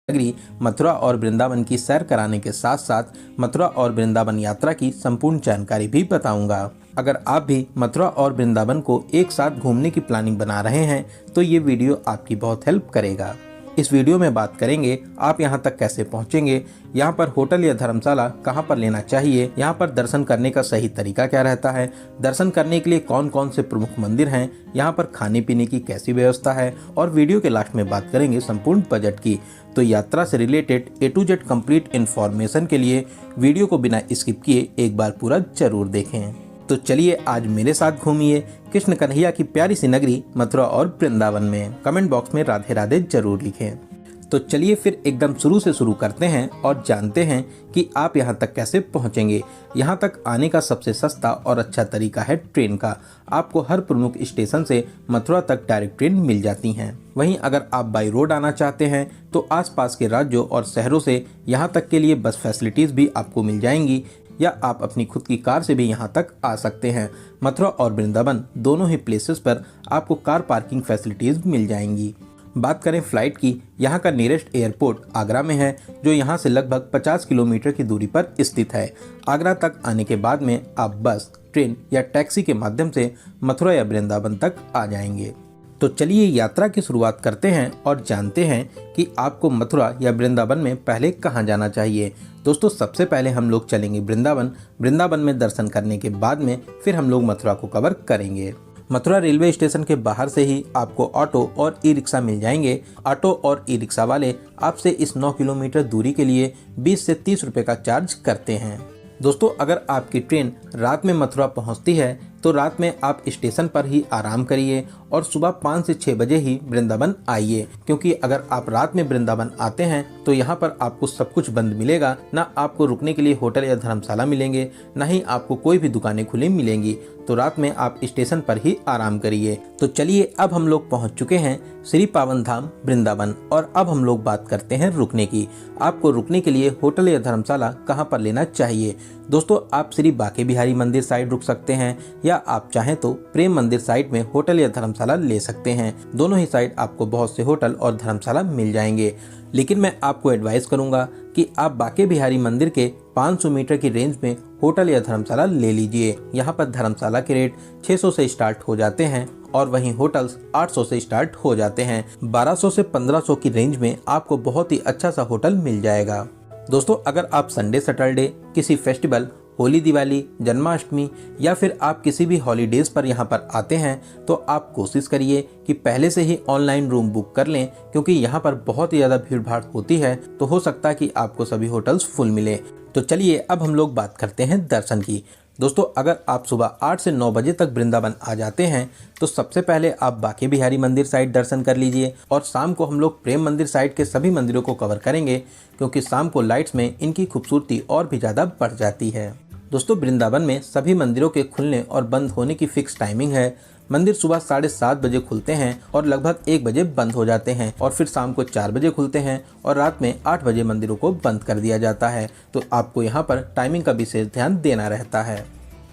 नगरी मथुरा और वृंदावन की सैर कराने के साथ साथ मथुरा और वृंदावन यात्रा की संपूर्ण जानकारी भी बताऊंगा। अगर आप भी मथुरा और वृंदावन को एक साथ घूमने की प्लानिंग बना रहे हैं तो ये वीडियो आपकी बहुत हेल्प करेगा। इस वीडियो में बात करेंगे आप यहाँ तक कैसे पहुँचेंगे, यहाँ पर होटल या धर्मशाला कहाँ पर लेना चाहिए, यहाँ पर दर्शन करने का सही तरीका क्या रहता है, दर्शन करने के लिए कौन कौन से प्रमुख मंदिर हैं, यहाँ पर खाने पीने की कैसी व्यवस्था है और वीडियो के लास्ट में बात करेंगे संपूर्ण बजट की। तो यात्रा से related A to Z complete information के लिए वीडियो को बिना स्किप किए एक बार पूरा जरूर देखें। तो चलिए आज मेरे साथ घूमिए कृष्ण कन्हैया की प्यारी सी नगरी मथुरा और वृंदावन में। कमेंट बॉक्स में राधे राधे जरूर लिखें। तो चलिए फिर एकदम शुरू से शुरू करते हैं और जानते हैं कि आप यहाँ तक कैसे पहुँचेंगे। यहाँ तक आने का सबसे सस्ता और अच्छा तरीका है ट्रेन का। आपको हर प्रमुख स्टेशन से मथुरा तक डायरेक्ट ट्रेन मिल जाती हैं। वहीं अगर आप बाई रोड आना चाहते हैं तो आसपास के राज्यों और शहरों से यहाँ तक के लिए बस फैसिलिटीज़ भी आपको मिल जाएंगी, या आप अपनी खुद की कार से भी यहाँ तक आ सकते हैं। मथुरा और वृंदावन दोनों ही प्लेसेस पर आपको कार पार्किंग फैसिलिटीज़ मिल जाएंगी। बात करें फ़्लाइट की, यहाँ का नियरेस्ट एयरपोर्ट आगरा में है, जो यहाँ से लगभग 50 किलोमीटर की दूरी पर स्थित है। आगरा तक आने के बाद में आप बस, ट्रेन या टैक्सी के माध्यम से मथुरा या वृंदावन तक आ जाएंगे। तो चलिए यात्रा की शुरुआत करते हैं और जानते हैं कि आपको मथुरा या वृंदावन में पहले कहाँ जाना चाहिए। दोस्तों सबसे पहले हम लोग चलेंगे वृंदावन में दर्शन करने के बाद में फिर हम लोग मथुरा को कवर करेंगे। मथुरा रेलवे स्टेशन के बाहर से ही आपको ऑटो और ई रिक्शा मिल जाएंगे। ऑटो और ई रिक्शा वाले आपसे इस 9 किलोमीटर दूरी के लिए 20 से 30 रुपये का चार्ज करते हैं। दोस्तों अगर आपकी ट्रेन रात में मथुरा पहुंचती है तो रात में आप स्टेशन पर ही आराम करिए और सुबह 5 से 6 बजे ही वृंदावन आइए, क्योंकि अगर आप रात में वृंदावन आते हैं तो यहाँ पर आपको सब कुछ बंद मिलेगा। ना आपको रुकने के लिए होटल या धर्मशाला मिलेंगे, ना ही आपको कोई भी दुकानें खुली मिलेंगी। तो रात में आप स्टेशन पर ही आराम करिए। तो चलिए अब हम लोग पहुँच चुके हैं श्री पावन धाम वृंदावन और अब हम लोग बात करते हैं रुकने की। आपको रुकने के लिए होटल या धर्मशाला कहाँ पर लेना चाहिए। दोस्तों आप श्री बांके बिहारी मंदिर साइड रुक सकते हैं, या आप चाहें तो प्रेम मंदिर साइड में होटल या धर्मशाला ले सकते हैं। दोनों ही साइड आपको बहुत से होटल और धर्मशाला मिल जाएंगे, लेकिन मैं आपको एडवाइस करूंगा कि आप बांके बिहारी मंदिर के 500 मीटर की रेंज में होटल या धर्मशाला ले लीजिए। यहाँ पर धर्मशाला के रेट 600 से स्टार्ट हो जाते हैं और वहीं होटल्स 800 से स्टार्ट हो जाते हैं। 1200 से 1500 की रेंज में आपको बहुत ही अच्छा सा होटल मिल जाएगा। दोस्तों अगर आप संडे सैटरडे किसी फेस्टिवल, होली, दिवाली, जन्माष्टमी या फिर आप किसी भी हॉलीडेज पर यहाँ पर आते हैं तो आप कोशिश करिए कि पहले से ही ऑनलाइन रूम बुक कर लें, क्योंकि यहाँ पर बहुत ही ज़्यादा भीड़ भाड़ होती है तो हो सकता है कि आपको सभी होटल्स फुल मिले। तो चलिए अब हम लोग बात करते हैं दर्शन की। दोस्तों अगर आप सुबह 8 से 9 बजे तक वृंदावन आ जाते हैं तो सबसे पहले आप बांके बिहारी मंदिर साइड दर्शन कर लीजिए और शाम को हम लोग प्रेम मंदिर साइड के सभी मंदिरों को कवर करेंगे, क्योंकि शाम को लाइट्स में इनकी खूबसूरती और भी ज़्यादा बढ़ जाती है। दोस्तों वृंदावन में सभी मंदिरों के खुलने और बंद होने की फिक्स टाइमिंग है। मंदिर सुबह 7:30 बजे खुलते हैं और लगभग 1 बजे बंद हो जाते हैं और फिर शाम को 4 बजे खुलते हैं और रात में 8 बजे मंदिरों को बंद कर दिया जाता है। तो आपको यहाँ पर टाइमिंग का विशेष ध्यान देना रहता है।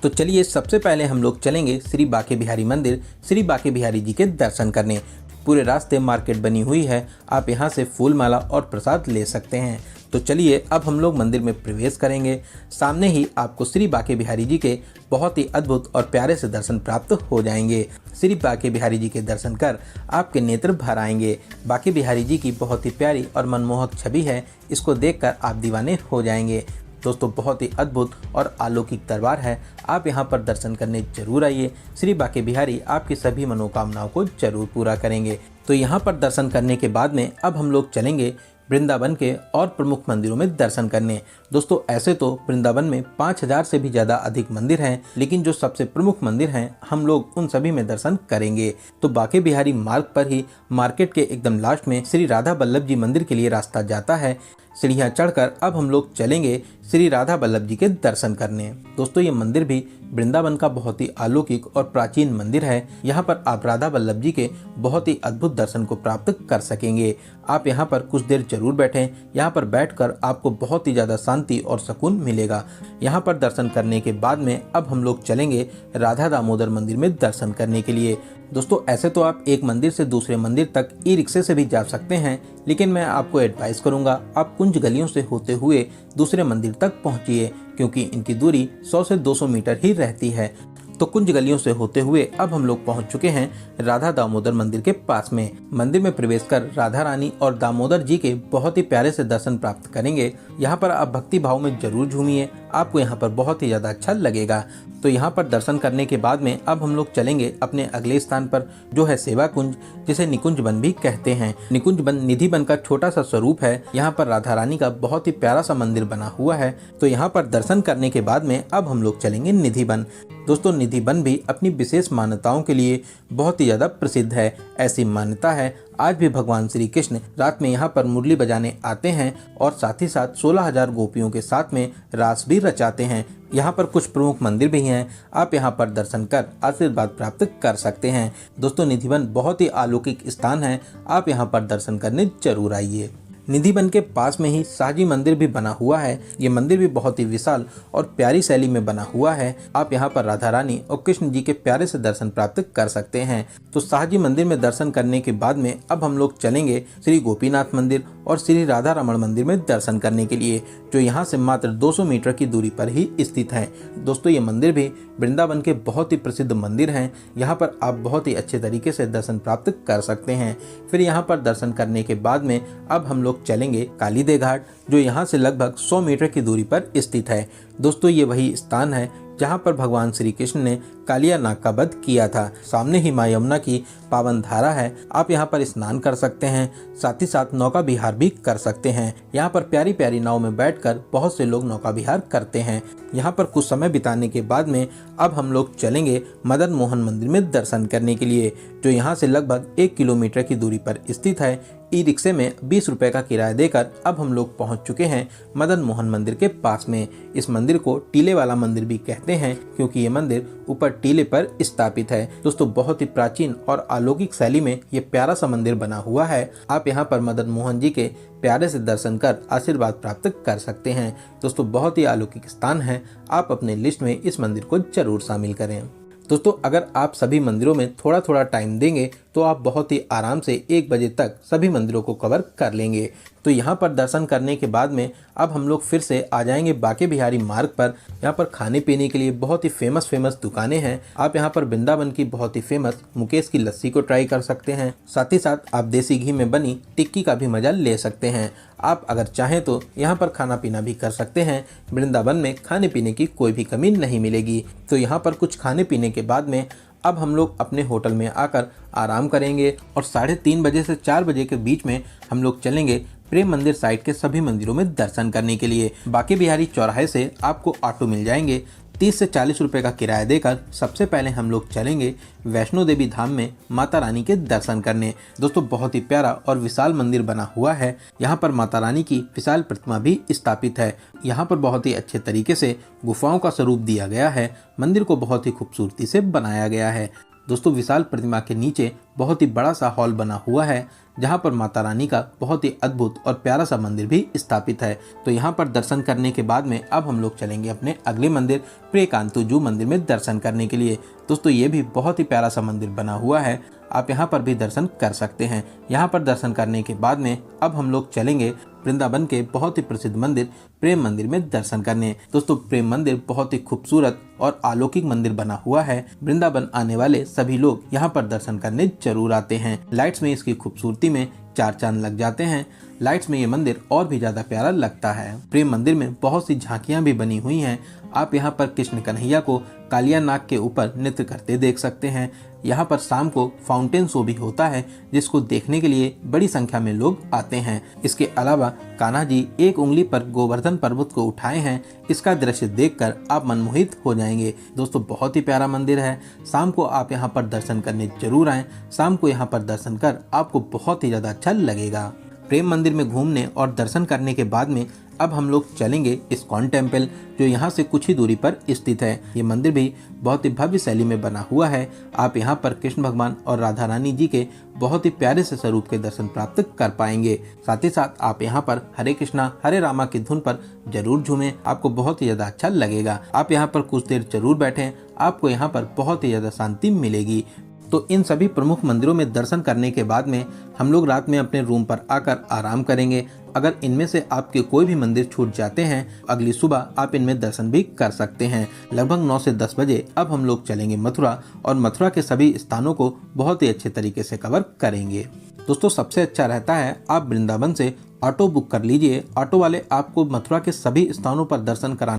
तो चलिए सबसे पहले हम लोग चलेंगे श्री बांके बिहारी मंदिर, श्री बांके बिहारी जी के दर्शन करने। पूरे रास्ते मार्केट बनी हुई है, आप यहाँ से फूल माला और प्रसाद ले सकते हैं। तो चलिए अब हम लोग मंदिर में प्रवेश करेंगे। सामने ही आपको श्री बांके बिहारी जी के बहुत ही अद्भुत और प्यारे से दर्शन प्राप्त हो जाएंगे। श्री बांके बिहारी जी के दर्शन कर आपके नेत्र भर आएंगे। बांके बिहारी जी की बहुत ही प्यारी और मनमोहक छवि है, इसको देखकर आप दीवाने हो जाएंगे। दोस्तों बहुत ही अद्भुत और अलौकिक दरबार है, आप यहाँ पर दर्शन करने जरूर आइए। श्री बांके बिहारी आपकी सभी मनोकामनाओं को जरूर पूरा करेंगे। तो यहाँ पर दर्शन करने के बाद में अब हम लोग चलेंगे वृंदावन के और प्रमुख मंदिरों में दर्शन करने। दोस्तों ऐसे तो वृंदावन में 5000 से भी ज़्यादा अधिक मंदिर हैं, लेकिन जो सबसे प्रमुख मंदिर हैं हम लोग उन सभी में दर्शन करेंगे। तो बांके बिहारी मार्ग पर ही मार्केट के एकदम लास्ट में श्री राधा बल्लभ जी मंदिर के लिए रास्ता जाता है। सीढ़ियाँ चढ़कर अब हम लोग चलेंगे श्री राधा बल्लभ जी के दर्शन करने। दोस्तों ये मंदिर भी वृंदावन का बहुत ही अलौकिक और प्राचीन मंदिर है। यहाँ पर आप राधा बल्लभ जी के बहुत ही अद्भुत दर्शन को प्राप्त कर सकेंगे। आप यहाँ पर कुछ देर जरूर बैठें, यहाँ पर बैठकर आपको बहुत ही ज़्यादा शांति और सुकून मिलेगा। यहाँ पर दर्शन करने के बाद में अब हम लोग चलेंगे राधा दामोदर मंदिर में दर्शन करने के लिए। दोस्तों ऐसे तो आप एक मंदिर से दूसरे मंदिर तक ई रिक्शे से भी जा सकते हैं, लेकिन मैं आपको एडवाइस करूंगा आप कुंज गलियों से होते हुए दूसरे मंदिर तक पहुंचिए, क्योंकि इनकी दूरी 100 से 200 मीटर ही रहती है। तो कुंज गलियों से होते हुए अब हम लोग पहुंच चुके हैं राधा दामोदर मंदिर के पास में। मंदिर में प्रवेश कर राधा रानी और दामोदर जी के बहुत ही प्यारे से दर्शन प्राप्त करेंगे। यहाँ पर आप भक्ति भाव में जरूर झूमिए, आपको यहाँ पर बहुत ही ज्यादा अच्छा लगेगा। तो यहाँ पर दर्शन करने के बाद में अब हम लोग चलेंगे अपने अगले स्थान पर, जो है सेवा कुंज, जिसे निकुंज वन भी कहते हैं। निकुंज वन निधि वन का छोटा सा स्वरूप है। यहाँ पर राधा रानी का बहुत ही प्यारा सा मंदिर बना हुआ है। तो यहाँ पर दर्शन करने के बाद में अब हम लोग चलेंगे निधि वन। दोस्तों निधि वन भी अपनी विशेष मान्यताओं के लिए बहुत ही ज्यादा प्रसिद्ध है। ऐसी मान्यता है आज भी भगवान श्री कृष्ण रात में यहाँ पर मुरली बजाने आते हैं और साथ ही साथ 16,000 गोपियों के साथ में रास भी रचाते हैं। यहाँ पर कुछ प्रमुख मंदिर भी हैं, आप यहाँ पर दर्शन कर आशीर्वाद प्राप्त कर सकते हैं। दोस्तों निधि वन बहुत ही अलौकिक स्थान है, आप यहाँ पर दर्शन करने जरूर आइए। निधि वन के पास में ही शाहजी मंदिर भी बना हुआ है। ये मंदिर भी बहुत ही विशाल और प्यारी शैली में बना हुआ है। आप यहाँ पर राधा रानी और कृष्ण जी के प्यारे से दर्शन प्राप्त कर सकते हैं। तो शाहजी मंदिर में दर्शन करने के बाद में अब हम लोग चलेंगे श्री गोपीनाथ मंदिर और श्री राधा रमण मंदिर में दर्शन करने के लिए, जो यहाँ से मात्र 200 मीटर की दूरी पर ही स्थित है। दोस्तों ये मंदिर भी वृंदावन के बहुत ही प्रसिद्ध मंदिर हैं। यहाँ पर आप बहुत ही अच्छे तरीके से दर्शन प्राप्त कर सकते हैं। फिर यहाँ पर दर्शन करने के बाद में अब हम लोग चलेंगे कालीदे घाट, जो यहाँ से लगभग 100 मीटर की दूरी पर स्थित है। दोस्तों ये वही स्थान है जहाँ पर भगवान श्री कृष्ण ने कालिया नाग का वध किया था। सामने ही माँ यमुना की पावन धारा है, आप यहाँ पर स्नान कर सकते हैं, साथ ही साथ नौका विहार भी कर सकते हैं। यहाँ पर प्यारी प्यारी नाव में बैठकर बहुत से लोग नौका विहार करते हैं। यहाँ पर कुछ समय बिताने के बाद में अब हम लोग चलेंगे मदन मोहन मंदिर में दर्शन करने के लिए, जो यहाँ से लगभग 1 किलोमीटर की दूरी पर स्थित है। ई रिक्शे में 20 रुपए का किराया देकर अब हम लोग पहुंच चुके हैं मदन मोहन मंदिर के पास में। इस मंदिर को टीले वाला मंदिर भी कहते हैं, क्योंकि ये मंदिर ऊपर टीले पर स्थापित है। दोस्तों बहुत ही प्राचीन और अलौकिक शैली में ये प्यारा सा मंदिर बना हुआ है। आप यहाँ पर मदन मोहन जी के प्यारे से दर्शन कर आशीर्वाद प्राप्त कर सकते हैं। दोस्तों बहुत ही अलौकिक स्थान है, आप अपने लिस्ट में इस मंदिर को जरूर शामिल करें। दोस्तों अगर आप सभी मंदिरों में थोड़ा थोड़ा टाइम देंगे तो आप बहुत ही आराम से 1 बजे तक सभी मंदिरों को कवर कर लेंगे। तो यहाँ पर दर्शन करने के बाद में अब हम लोग फिर से आ जाएंगे बांके बिहारी मार्ग पर। यहाँ पर खाने पीने के लिए बहुत ही फेमस दुकानें हैं। आप यहाँ पर वृंदावन की बहुत ही फेमस मुकेश की लस्सी को ट्राई कर सकते हैं। साथ ही साथ आप देसी घी में बनी टिक्की का भी मजा ले सकते हैं। आप अगर चाहें तो यहाँ पर खाना पीना भी कर सकते हैं। वृंदावन में खाने पीने की कोई भी कमी नहीं मिलेगी। तो यहाँ पर कुछ खाने पीने के बाद में अब हम लोग अपने होटल में आकर आराम करेंगे और 3:30 बजे से 4 बजे के बीच में हम लोग चलेंगे प्रेम मंदिर साइड के सभी मंदिरों में दर्शन करने के लिए। बांके बिहारी चौराहे से आपको ऑटो मिल जाएंगे। 30 से 40 रुपए का किराया देकर सबसे पहले हम लोग चलेंगे वैष्णो देवी धाम में माता रानी के दर्शन करने। दोस्तों बहुत ही प्यारा और विशाल मंदिर बना हुआ है। यहाँ पर माता रानी की विशाल प्रतिमा भी स्थापित है। यहाँ पर बहुत ही अच्छे तरीके से गुफाओं का स्वरूप दिया गया है। मंदिर को बहुत ही खूबसूरती से बनाया गया है। दोस्तों विशाल प्रतिमा के नीचे बहुत ही बड़ा सा हॉल बना हुआ है, जहाँ पर माता रानी का बहुत ही अद्भुत और प्यारा सा मंदिर भी स्थापित है। तो यहाँ पर दर्शन करने के बाद में अब हम लोग चलेंगे अपने अगले मंदिर प्रियकांतु मंदिर में दर्शन करने के लिए। दोस्तों ये भी बहुत ही प्यारा सा मंदिर बना हुआ है, आप यहाँ पर भी दर्शन कर सकते हैं। यहाँ पर दर्शन करने के बाद में अब हम लोग चलेंगे वृंदावन के बहुत ही प्रसिद्ध मंदिर प्रेम मंदिर में दर्शन करने। दोस्तों प्रेम मंदिर बहुत ही खूबसूरत और अलौकिक मंदिर बना हुआ है। वृंदावन आने वाले सभी लोग यहाँ पर दर्शन करने जरूर आते हैं। लाइट्स में इसकी खूबसूरती में 4 चांद लग जाते हैं। लाइट्स में ये मंदिर और भी ज्यादा प्यारा लगता है। प्रेम मंदिर में बहुत सी झांकियां भी बनी हुई हैं। आप यहाँ पर कृष्ण कन्हैया को कालिया नाग के ऊपर नृत्य करते देख सकते हैं। यहाँ पर शाम को फाउंटेन शो भी होता है, जिसको देखने के लिए बड़ी संख्या में लोग आते हैं। इसके अलावा कान्हा जी एक उंगली पर गोवर्धन पर्वत को उठाए हैं। इसका दृश्य देखकर आप मनमोहित हो जाएंगे। दोस्तों बहुत ही प्यारा मंदिर है। शाम को आप यहाँ पर दर्शन करने जरूर आएं। शाम को यहाँ पर दर्शन कर आपको बहुत ही ज्यादा अच्छा लगेगा। प्रेम मंदिर में घूमने और दर्शन करने के बाद में अब हम लोग चलेंगे इस्कॉन टेम्पल, जो यहाँ से कुछ ही दूरी पर स्थित है। ये मंदिर भी बहुत ही भव्य शैली में बना हुआ है। आप यहाँ पर कृष्ण भगवान और राधा रानी जी के बहुत ही प्यारे से स्वरूप के दर्शन प्राप्त कर पाएंगे। साथ ही साथ आप यहाँ पर हरे कृष्णा हरे रामा की धुन पर जरूर झूमें, आपको बहुत ही ज्यादा अच्छा लगेगा। आप यहाँ पर कुछ देर जरूर बैठें, आपको यहाँ पर बहुत ही ज्यादा शांति मिलेगी। तो इन सभी प्रमुख मंदिरों में दर्शन करने के बाद में हम लोग रात में अपने रूम पर आकर आराम करेंगे। अगर इनमें से आपके कोई भी मंदिर छूट जाते हैं, अगली सुबह आप इनमें दर्शन भी कर सकते हैं। लगभग 9 से 10 बजे अब हम लोग चलेंगे मथुरा और मथुरा के सभी स्थानों को बहुत ही अच्छे तरीके से कवर करेंगे। दोस्तों, सबसे अच्छा रहता है आप वृंदावन से ऑटो बुक कर लीजिए। ऑटो वाले आपको मथुरा के सभी स्थानों पर दर्शन कराने